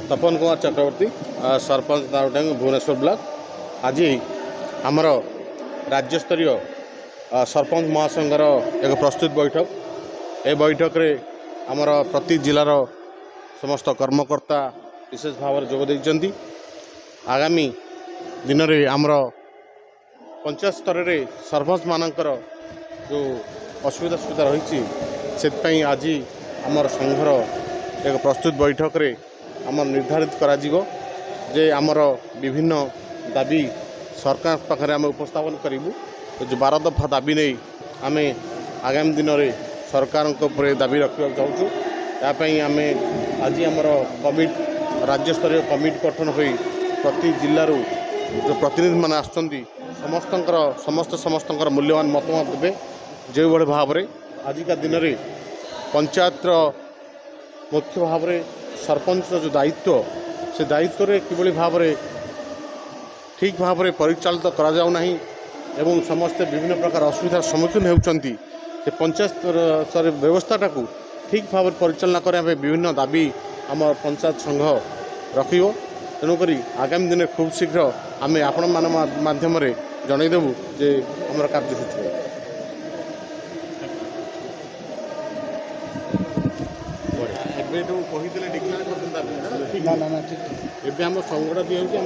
तपन कुमार चक्रवर्ती sarpanch दारुडेंग Bhubaneswar block. आज आमर राज्यस्तरीय सरपंच महासंघर एक प्रस्तुत बैठक। ए बैठक रे आमर प्रति जिलार समस्त कर्मकर्ता विशेष भाव में जोग देइचंती। आगामी दिन में आमर पंचायत स्तर रे सरपंच मानकर जो असुविधा सुविधा रही से आज आमर संघर एक प्रस्तुत बैठक रे आम निर्धारित करा जीवो जे आमर विभिन्न दाबी सरकार पाखे आम उपस्थापन करूँ। जो 12 दफा दाबी नहीं आम आगामी दिन में सरकार दाबी रखा चाहूँ। यापाई आम आज आमर कमिट राज्यस्तरीय कमिट गठन हो प्रति जिलूर जो प्रतिनिधि मैंने समस्त मूल्यवान मतमत देवे जो भाई भाव में आजिका दिन में पंचायत मुख्य भाव में सरपंच जो दायित्व से दायित्व रे किभली भाव में ठीक भाव में परिचालित करा जाऊ नहीं एवं समस्ते विभिन्न प्रकार असुविधार सम्मुखीन होती पंचायत स्तर व्यवस्थाटा को ठीक भाव में परिचालना करने विभिन्न दाबी आम पंचायत संघ रखियो। तेणुक आगामी दिन में खूब शीघ्र आम आपण माध्यम जनईदेवु जे आमर कार्यसूची कही डिक्लेयर कर संघटा दिखाई